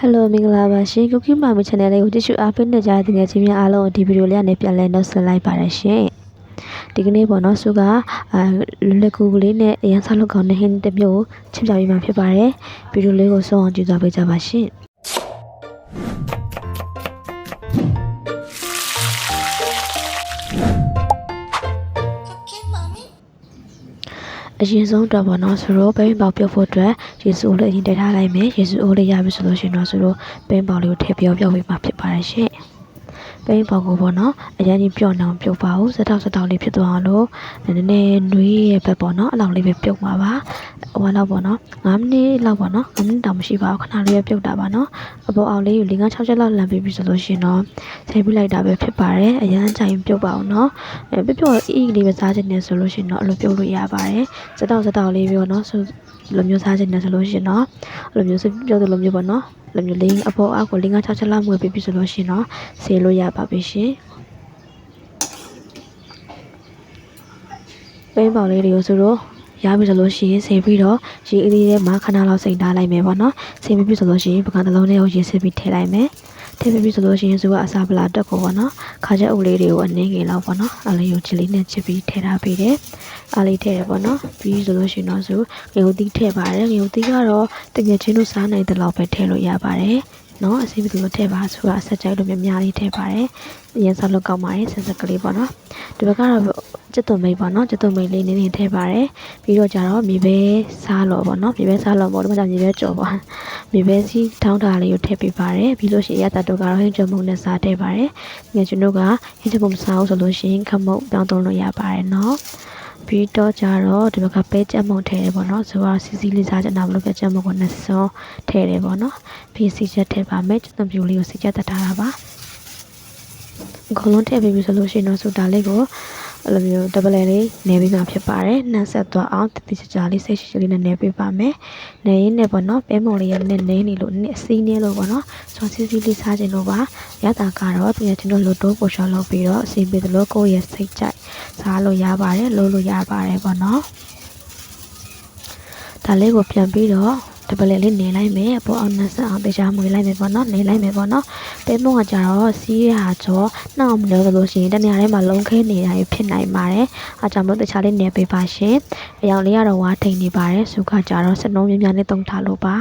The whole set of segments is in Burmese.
Hello မင်္ဂလာပါရှင် Cooking Mami Channel လေးကိုကြည့်ရှုအားပေးနေကြတဲ့ငယ်ချင်းများအားလုံးဒီဗီဒီယိုလေးကနေပြန်လည်နှုတ်ဆက်လိုက်ပါတယ်ရှင်ဒီကနေ့ပေါ့နော်ဆုကလက်ကူလေးနဲ့အရန်စားလုပ်ကောင်းတဲ့ဟင်းတစ်မျိုးကိုချစ်ပြပေးမှာဖြစ်ပါတယ်ဗီဒီယိုလေးကိုဆုံးအောင်ကြည့်သွားပေးကြပါရှင်အရင်ဆုံးတော့ပေါ့နော်ဆိုတော့ဘိန်းပေါက်ပြုတ်ဖို့အတွက်ရေစုလေးအရင်တည်ထားလိုက်မယ်ရေစုအိုးလေးရပြီဆိုလို့ရှိရင်တော့ဆိုတော့ဘိန်းပေါက်လေးကိုထည့်ပြီးပြုတ်ပေးမှာဖြစ်ပါတယ်ရှင်ဘိန်းပေါက်ကိုပေါ့နော်အရင်ကြီးပြုတ်အောင်ပြုတ်ပါဦးစတောက်လေးဖြစ်သွားအောင်လို့နည်းနည်းနွေးရဲ့ဘက်ပေါ့နော်အလောင်းလေးပဲပြုတ်မှာပါဟိုလောက်ပေါ့နော်9မိနစ်လောက်ပေါ့နော်9မိနစ်တောင်မရှိပါဘူးခဏလေးပဲပြုတ်တာပါနော်အပေါ်အောင်လေးကို5-6ချက်လောက်လမ်းပြီးပြီဆိုလို့ရှိရင်တော့ချိန်ပြလိုက်တာပဲဖြစ်ပါတယ်အရင်ကြိုင်ပြုတ်ပါအောင်နော်ပြပြအီးလေးပဲစားချင်တယ်ဆိုလို့ရှိရင်တော့အဲ့လိုပြုတ်လို့ရပါတယ်စတောက်လေးပြောနော်ဆိုလိုမျိုးစားချင်တယ်ဆိုလို့ရှိရင်တော့အဲ့လိုမျိုးပြုတ်တယ်လိုမျိုးပေါ့နော်လိုမျိုးလေးအပေါ်အောက်ကို5-6ချက်လောက်မွေးပြီးပြီဆိုလို့ရှိရင်တော့ဆေးလို့ရပါပြီရှင်ပိန်းပေါင်လေးတွေကိုဆိုတော့ရပြီဆိုလို့ရှိရင်ဆေးပြီးတော့ရေအေးလေးထဲမှာခဏလောက်စိမ့်ထားလိုက်မယ်ပေါ့နော်ဆေးပြီးပြီဆိုလို့ရှိရင်ပကံတစ်လုံးလေးကိုရေစစ်ပြီးထည့်လိုက်မယ်ထည့်ပြီးဆိုလို့ရှိရင်ဆိုကအစာပလာတက်ကိုပေါ့နော်ခါချက်အုပ်လေးတွေကိုအနည်းငယ်လောက်ပေါ့နော်အလေးကိုချစ်လေးနဲ့ချစ်ပြီးထည့်ထားပေးတယ်အားလေးထည့်ရပေါ့နော်ပြီးဆိုလို့ရှိရင်တော့ဆိုငရုတ်သီးထည့်ပါတယ်ငရုတ်သီးကတော့တကယ်ချင်းတို့စားနိုင်တဲ့လောက်ပဲထည့်လို့ရပါတယ်နော်အစီအစဉ်လိုထည့်ပါဆိုတာအဆက်ကြိုက်လို့များလေးထည့်ပါတယ်အရင်စားလို့ကောင်းပါတယ်ဆက်ဆက်ကလေးပေါ့နော်ဒီဘက်ကတော့ကျက်သွန်မိတ်ပေါ့နော်ကျက်သွန်မိတ်လေးနည်းနည်းထည့်ပါတယ်ပြီးတော့ကြတော့မြေပဲစားလို့ပေါ့နော်မြေပဲစားလို့ပေါ့ဒီမှာမြေပဲကြော်ပါမြေပဲစီးထောင်းတာလေးကိုထည့်ပေးပါတယ်ပြီးလို့ရှိရင်ရတာတို့ကတော့ဟင်းချုံမုံနဲ့စားထည့်ပါတယ်ငယ်ကျွန်တို့ကဟင်းချုံမုံစားအောင်ဆိုလို့ရှိရင်ခမုတ်ပြောင်းသုံးလို့ရပါတယ်နော်ပြီးတော့ကြတော့ဒီဘက်ကပဲကြက်မုံထည့်တယ်ပေါ့နော်ဆိုတော့စီစီလေးစားချင်တာမလို့ပဲကြက်မုံကိုနှစ်စုံထည့်တယ်ပေါ့နော်ပြီးစီချက်ထည့်ပါမယ်ကျက်သွန်ပြူလေးကိုစီချက်တတ်ထားတာပါအကုန်လုံးထည့်ပြီးပြီဆိုလို့ရှိရင်တော့ဆိုတာလေးကိုအဲ့လိုမျိုးဒဘလယ်လေးနေပြီးမှဖြစ်ပါတယ်နှမ်းဆက်သွားအောင်တတိချာလေးစိတ်ရှိရှိလေးနဲ့နေပေးပါမယ်နေရင်းနဲ့ပေါ့နော်ပဲမုံလေးရနဲ့နေနေလို့အစီးနေလို့ပေါ့နော်ဆိုစီစီလေးစားခြင်းလို့ပါရတာကတော့ပြင်ချင်းတို့လိုတိုးပို့ရှော့လုပ်ပြီးတော့အစီပေးသလိုကိုယ့်ရဲ့စိတ်ကြိုက်စားလို့ရပါတယ်လို့လို့ရပါတယ်ပေါ့နော်ဒါလေးကိုပြန်ပြီးတော့တပလက်လေးနေလိုက်မယ်အပေါ်အောင်နှဆက်အောင်တရားမွေးလိုက်မယ်ပေါ့နော်နေလိုက်မယ်ပေါ့နော်ပဲမုံကကြတော့စီးရဟာကြောနှောက်မလို့လို့ရှိရင်တနေရာထဲမှာလုံးခဲနေတာဖြစ်နိုင်ပါတယ်အားကြောင့်မို့တခြားလေးနေပေးပါရှင်အရောင်လေးကတော့ဝါထိန်နေပါတယ်စုခကြတော့စနှုံးမြများနဲ့တုံထားလို့ပါ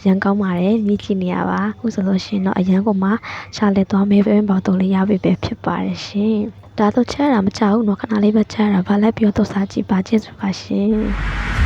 ရန်ကောင်းပါတယ်မြည်ကြည့်နေရပါအခုဆိုလို့ရှိရင်တော့အရန်ကိုမှရှာလက်သွားမဲပဲပေါတော့လေးရပြီပဲဖြစ်ပါတယ်ရှင်ဒါတော့ချဲတာမချဘူးเนาะခဏလေးပဲချဲတာဗာလိုက်ပြီးတော့စားကြည့်ပါချင်းဆိုပါရှင်